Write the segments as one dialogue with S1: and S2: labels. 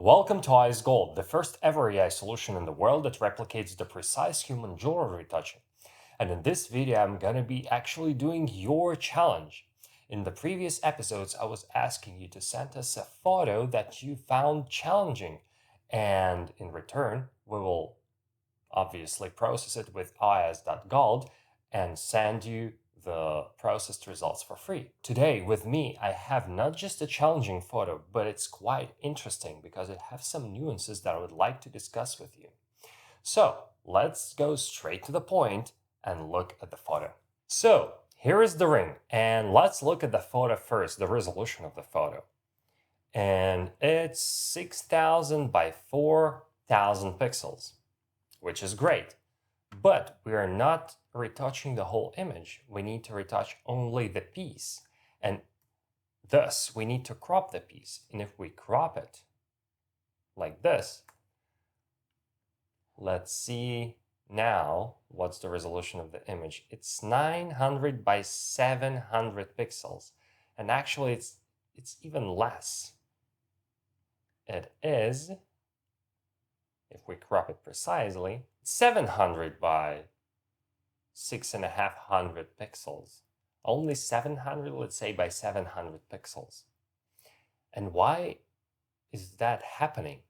S1: Welcome to Ice Gold, the first ever AI solution in the world that replicates the precise human jewelry retouching. And in this video, I'm gonna be actually doing your challenge. In the previous episodes, I was asking you to send us a photo that you found challenging. And in return, we will obviously process it with is.gold and send you the processed results for free. Today with me, I have not just a challenging photo, but it's quite interesting because it has some nuances that I would like to discuss with you. So let's go straight to the point and look at the photo. So here is the ring, and let's look at the photo first, the resolution of the photo. And it's 6,000 by 4,000 pixels, which is great. But we are not retouching the whole image. We need to retouch only the piece. And thus, we need to crop the piece. And if we crop it like this, let's see now what's the resolution of the image. It's 900 by 700 pixels. And actually, it's even less. It is, if we crop it precisely, 700 by 6,500 pixels. Only 700, let's say, by 700 pixels. And why is that happening?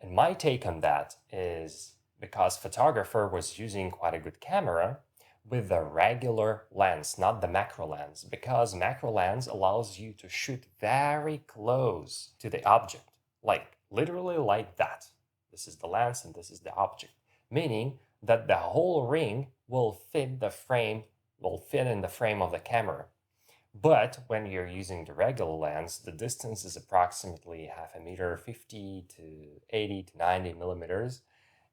S1: And my take on that is because photographer was using quite a good camera with a regular lens, not the macro lens, because macro lens allows you to shoot very close to the object, like literally like that. This is the lens and this is the object, meaning that the whole ring will fit in the frame of the camera. But when you're using the regular lens, the distance is approximately half a meter, 50 to 80 to 90 millimeters,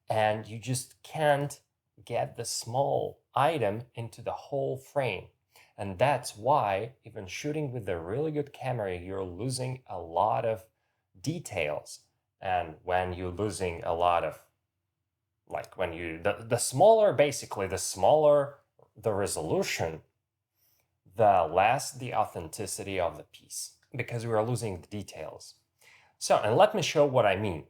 S1: and you just can't get the small item into the whole frame. And that's why even shooting with a really good camera, you're losing a lot of details. And when you're losing a lot of, like when you, the smaller, basically, the smaller the resolution, the less the authenticity of the piece, because we are losing the details. So, and let me show what I mean.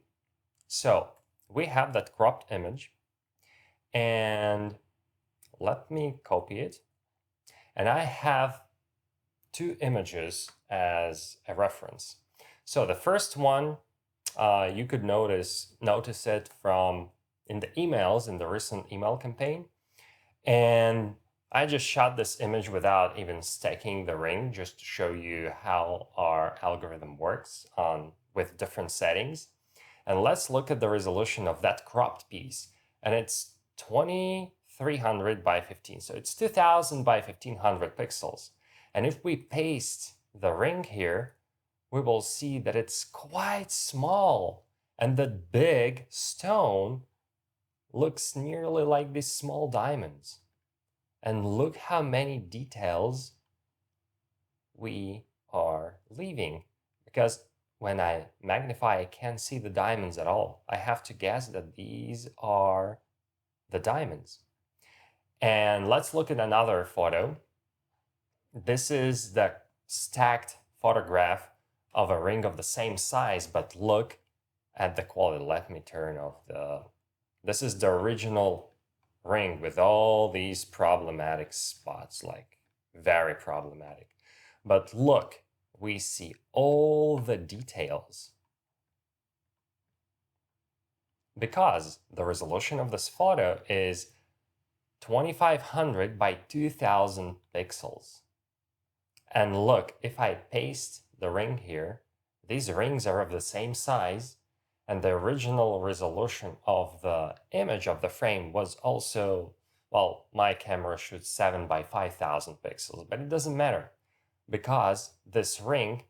S1: So we have that cropped image, and let me copy it. And I have two images as a reference. So the first one, you could notice it from in the emails, in the recent email campaign. And I just shot this image without even stacking the ring, just to show you how our algorithm works with different settings. And let's look at the resolution of that cropped piece. And it's 2300 by 15. So it's 2000 by 1500 pixels. And if we paste the ring here, we will see that it's quite small. And the big stone looks nearly like these small diamonds. And look how many details we are leaving. Because when I magnify, I can't see the diamonds at all. I have to guess that these are the diamonds. And let's look at another photo. This is the stacked photograph of a ring of the same size, but look at the quality. Let me turn off this is the original ring with all these problematic spots, like very problematic. But look, we see all the details because the resolution of this photo is 2500 by 2000 pixels. And look, if I paste the ring here, these rings are of the same size, and the original resolution of the image of the frame was also, well, my camera shoots 7 by 5000 pixels, but it doesn't matter because this ring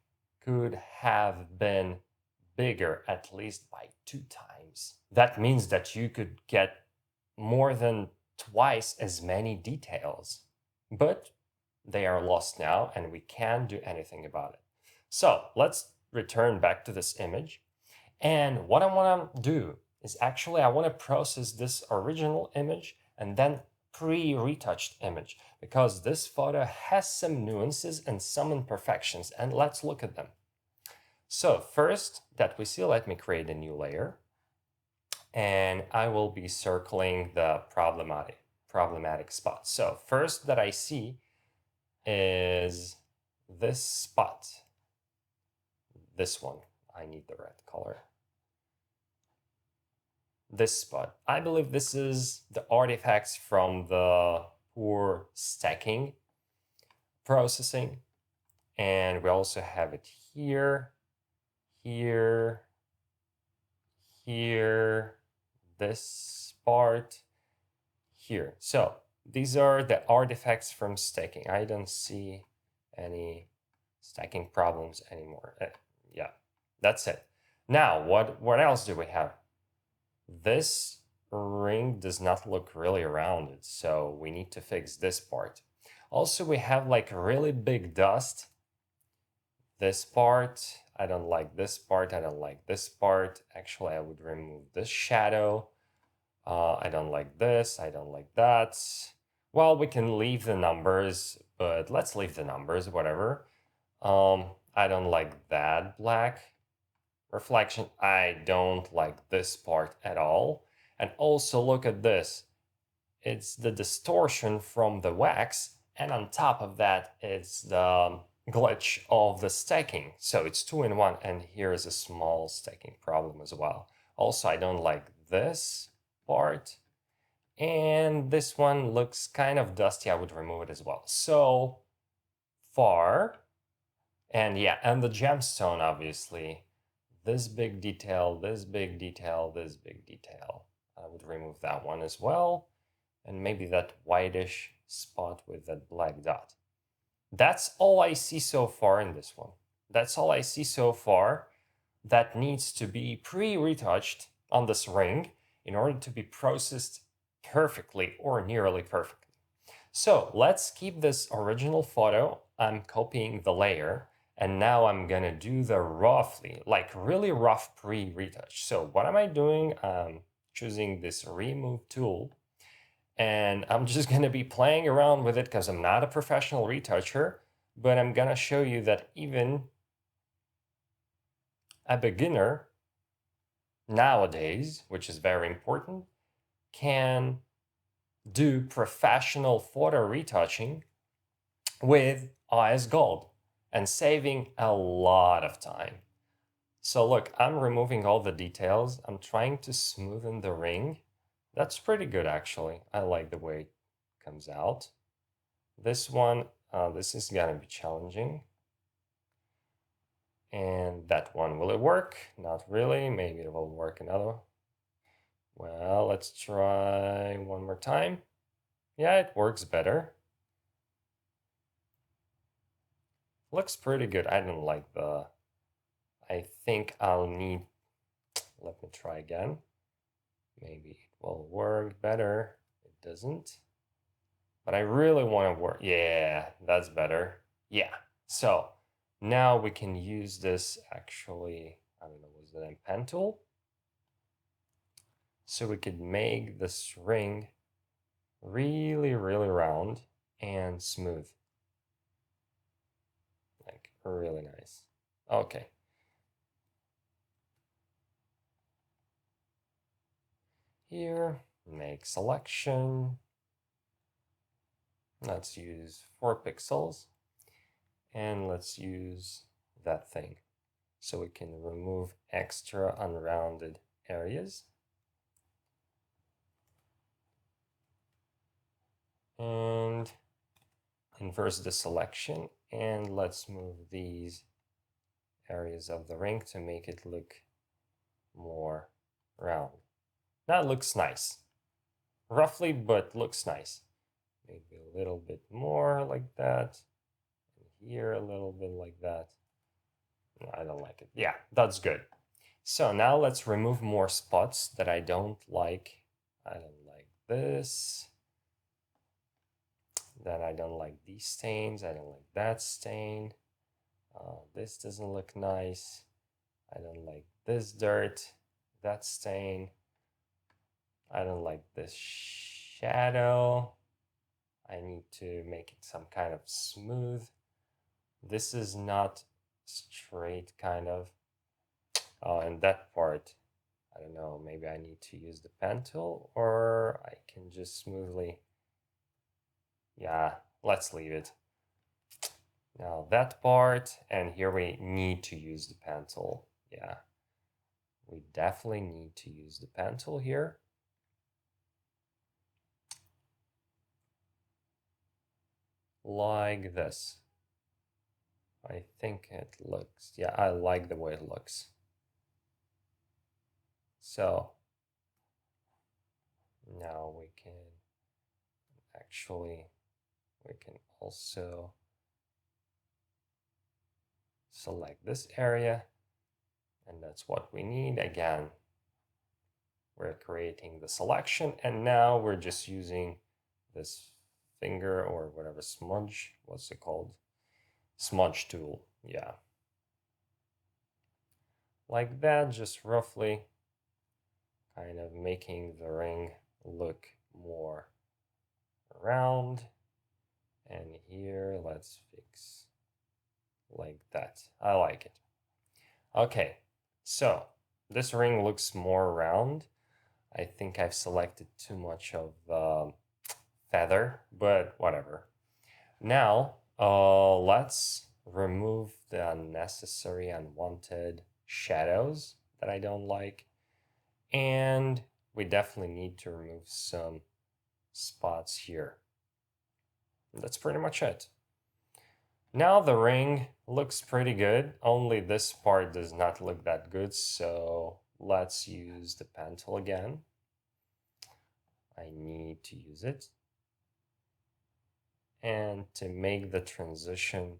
S1: could have been bigger at least by 2 times. That means that you could get more than twice as many details, but they are lost now and we can't do anything about it. So let's return back to this image. And what I want to do is actually I want to process this original image and then pre-retouched image, because this photo has some nuances and some imperfections, and let's look at them. So first that we see, let me create a new layer. And I will be circling the problematic spots. So first that I see is this spot. This one. I need the red color. This spot. I believe this is the artifacts from the poor stacking processing. And we also have it here, here, here, this part, here. So these are the artifacts from stacking. I don't see any stacking problems anymore. Yeah, that's it. Now, what else do we have? This ring does not look really rounded, so we need to fix this part. Also, we have like really big dust. This part, I don't like this part, I don't like this part. Actually, I would remove this shadow. I don't like this, I don't like that. Well, we can leave the numbers, but let's leave the numbers, whatever. I don't like that black reflection. I don't like this part at all. And also look at this. It's the distortion from the wax, and on top of that, it's the glitch of the stacking. So it's 2-in-1, and here is a small stacking problem as well. Also, I don't like this part, and this one looks kind of dusty. I would remove it as well. So far, and yeah, and the gemstone, obviously, this big detail, this big detail, this big detail. I would remove that one as well. And maybe that whitish spot with that black dot. That's all I see so far in this one. That's all I see so far that needs to be pre-retouched on this ring in order to be processed perfectly or nearly perfectly. So let's keep this original photo. I'm copying the layer, and now I'm gonna do the roughly, like really rough pre-retouch. So what am I doing? I'm choosing this remove tool, and I'm just going to be playing around with it because I'm not a professional retoucher, but I'm going to show you that even a beginner nowadays, which is very important, can do professional photo retouching with IS Gold and saving a lot of time. So look, I'm removing all the details. I'm trying to smoothen the ring. That's pretty good, actually. I like the way it comes out. This one, this is gonna be challenging. And that one, will it work? Not really. Maybe it will work another. Well, let's try one more time. Yeah, it works better. Looks pretty good. I don't like the... I think I'll need... Let me try again. Maybe it will work better. It doesn't. But I really want to work. Yeah, that's better. Yeah. So now we can use this actually, I don't know, was it a pen tool? So we could make this ring really, really round and smooth. Like really nice. Okay. Here, make selection. Let's use 4 pixels. And let's use that thing. So we can remove extra unrounded areas. And inverse the selection, and let's move these areas of the ring to make it look more round. That looks nice. Roughly, but looks nice. Maybe a little bit more like that. And here a little bit like that. No, I don't like it. Yeah, that's good. So now let's remove more spots that I don't like. I don't like this. Then I don't like these stains. I don't like that stain. This doesn't look nice. I don't like this dirt, that stain. I don't like this shadow. I need to make it some kind of smooth. This is not straight, kind of. And that part, I don't know, maybe I need to use the pen tool, or I can just smoothly, yeah, let's leave it. Now that part, and here we need to use the pen tool. Yeah, we definitely need to use the pen tool here. Like this. I think it looks, yeah, I like the way it looks. So now we can actually, we can also select this area, and that's what we need. Again, we're creating the selection, and now we're just using this finger or whatever smudge, what's it called? Smudge tool, yeah. Like that, just roughly kind of making the ring look more round. And here, let's fix like that. I like it. Okay, so this ring looks more round. I think I've selected too much of feather, but whatever. Now, let's remove the unnecessary, unwanted shadows that I don't like. And we definitely need to remove some spots here. That's pretty much it. Now the ring looks pretty good, only this part does not look that good, so let's use the pen tool again. I need to use it. And to make the transition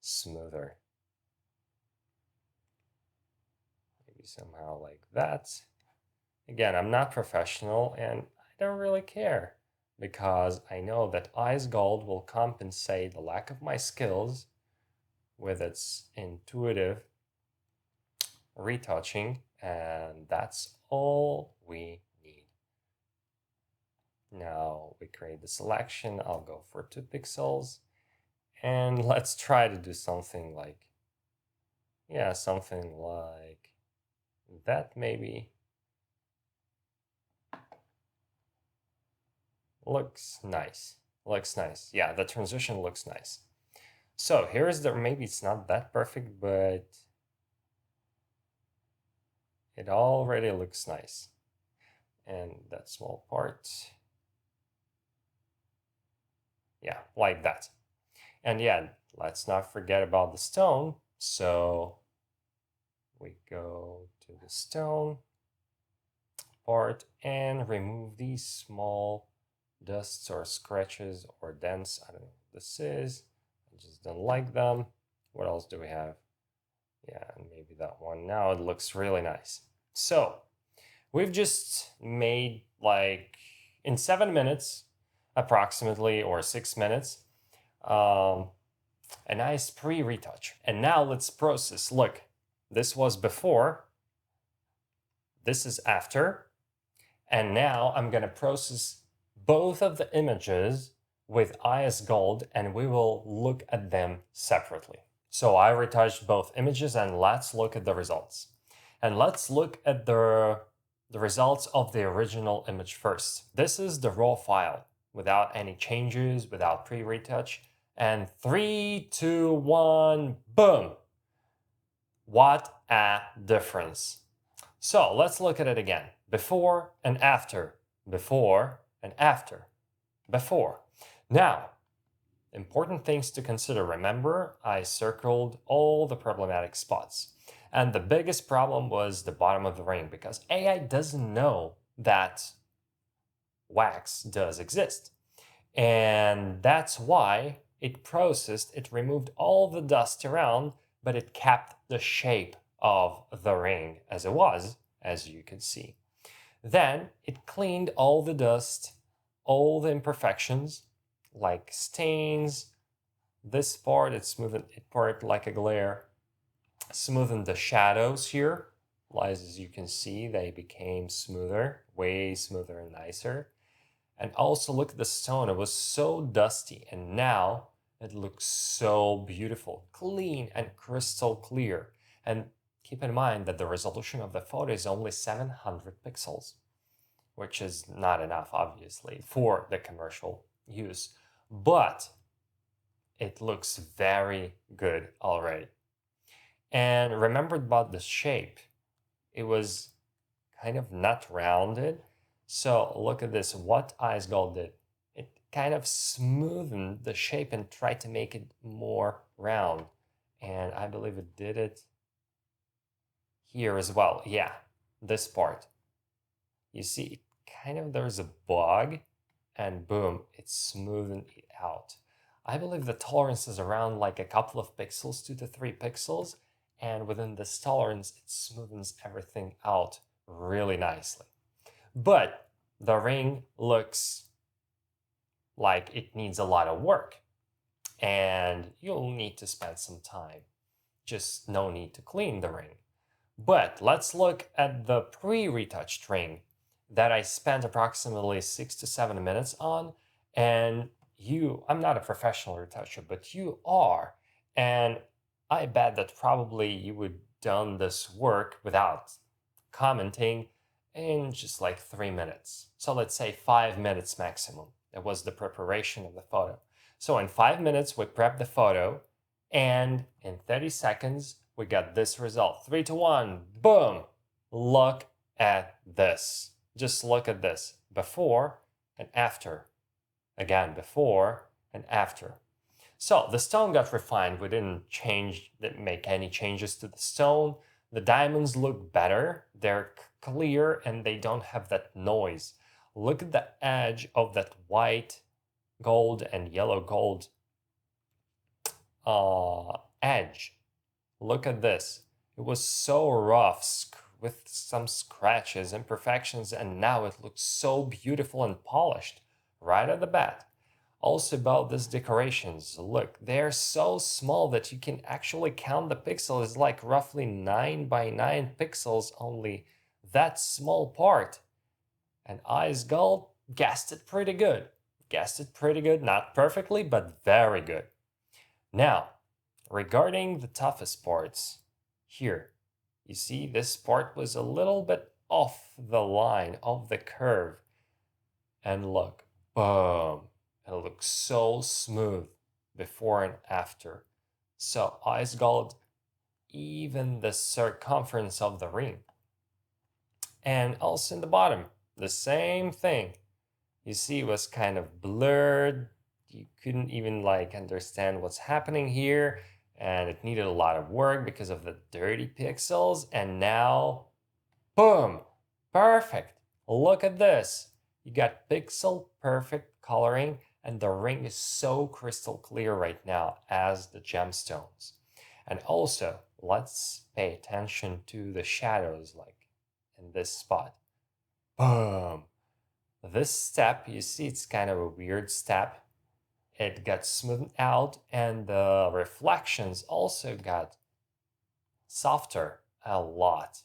S1: smoother. Maybe somehow like that. Again, I'm not professional and I don't really care because I know that ice gold will compensate the lack of my skills with its intuitive retouching, and that's all we need. Now we create the selection. I'll go for 2 pixels, and let's try to do something like, yeah, something like that maybe. Looks nice. Looks nice. Yeah, the transition looks nice. So here's the, maybe it's not that perfect, but it already looks nice. And that small part, yeah, like that. And yeah, let's not forget about the stone. So we go to the stone part and remove these small dusts or scratches or dents. I don't know what this is. I just don't like them. What else do we have? Yeah, and maybe that one. Now it looks really nice. So we've just made, like, in 7 minutes approximately, or 6 minutes, a nice pre-retouch. And now let's process. Look, this was before, this is after, and now I'm going to process both of the images with IS Gold, and we will look at them separately. So I retouched both images, and let's look at the results. And let's look at the results of the original image first. This is the raw file without any changes, without pre-retouch. And 3, 2, 1, boom! What a difference. So let's look at it again. Before and after, before and after, before. Now, important things to consider. Remember, I circled all the problematic spots. And the biggest problem was the bottom of the ring, because AI doesn't know that wax does exist. And that's why it processed, it removed all the dust around, but it kept the shape of the ring as it was, as you can see. Then it cleaned all the dust, all the imperfections, like stains. This part, it smoothed it part like a glare, smoothened the shadows here. As you can see, they became smoother, way smoother and nicer. And also look at the stone, it was so dusty, and now it looks so beautiful, clean and crystal clear. And keep in mind that the resolution of the photo is only 700 pixels, which is not enough, obviously, for the commercial use, but it looks very good already. And remember about the shape. It was kind of not rounded. So look at this, what Ice Gold did. It kind of smoothened the shape and tried to make it more round. And I believe it did it here as well. Yeah, this part. You see, kind of there's a bug and boom, it smoothened it out. I believe the tolerance is around like a couple of pixels, 2 to 3 pixels. And within this tolerance, it smoothens everything out really nicely. But the ring looks like it needs a lot of work. And you'll need to spend some time. Just no need to clean the ring. But let's look at the pre-retouched ring that I spent approximately 6 to 7 minutes on. And I'm not a professional retoucher, but you are. And I bet that probably you would done this work without commenting in just like 3 minutes. So let's say 5 minutes maximum. That was the preparation of the photo. So in 5 minutes, we prepped the photo, and in 30 seconds, we got this result. 3 to 1, boom! Look at this. Just look at this. Before and after. Again, before and after. So the stone got refined. We didn't make any changes to the stone. The diamonds look better. They're clear and they don't have that noise. Look at the edge of that white gold and yellow gold edge. Look at this. It was so rough with some scratches, imperfections, and now it looks so beautiful and polished right at the bat. Also about these decorations, look, they're so small that you can actually count the pixels. It's like roughly 9 by 9 pixels, only that small part. And Ice Gold guessed it pretty good. Not perfectly, but very good. Now, regarding the toughest parts, here, you see this part was a little bit off the line, off the curve. And look, boom. It looks so smooth before and after. So Ice Gold, even the circumference of the ring. And also in the bottom, the same thing. You see, it was kind of blurred. You couldn't even like understand what's happening here. And it needed a lot of work because of the dirty pixels. And now, boom, perfect. Look at this. You got pixel perfect coloring. And the ring is so crystal clear right now as the gemstones. And also, let's pay attention to the shadows, like in this spot. Boom! This step, you see, it's kind of a weird step. It got smoothed out, and the reflections also got softer a lot.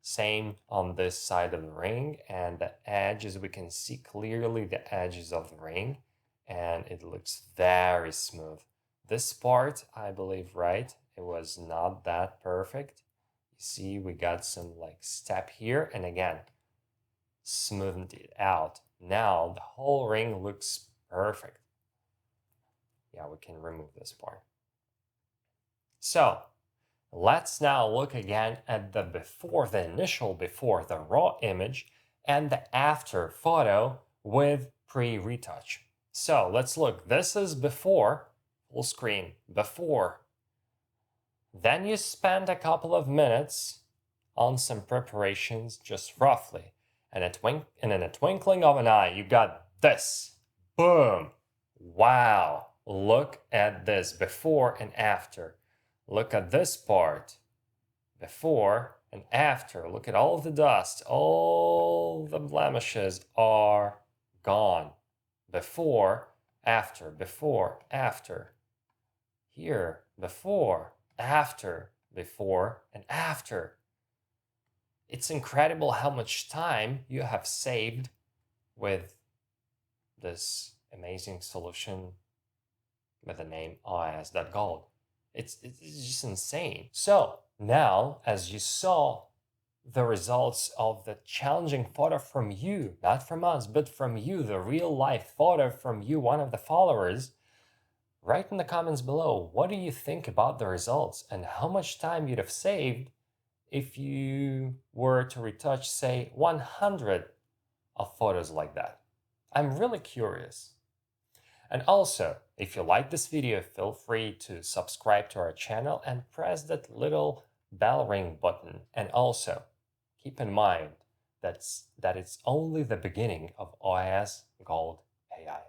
S1: Same on this side of the ring, and the edges, we can see clearly the edges of the ring, and it looks very smooth. This part, I believe, right, it was not that perfect. You see, we got some like step here, and again, smoothed it out. Now the whole ring looks perfect. Yeah, we can remove this part. So let's now look again at the before, the initial before, the raw image, and the after photo with pre-retouch. So let's look. This is before, full screen, before. Then you spend a couple of minutes on some preparations, just roughly. And in a twinkling of an eye, you got this. Boom. Wow. Look at this before and after. Look at this part, before and after. Look at all the dust, all the blemishes are gone. Before, after, before, after. Here, before, after, before, and after. It's incredible how much time you have saved with this amazing solution with the name OS.gold. It's just insane. So now, as you saw the results of the challenging photo from you, not from us, but from you, the real life photo from you, one of the followers, write in the comments below, what do you think about the results and how much time you'd have saved if you were to retouch, say, 100 of photos like that? I'm really curious. And also, if you like this video, feel free to subscribe to our channel and press that little bell ring button. And also, keep in mind that it's only the beginning of OIS Gold AI.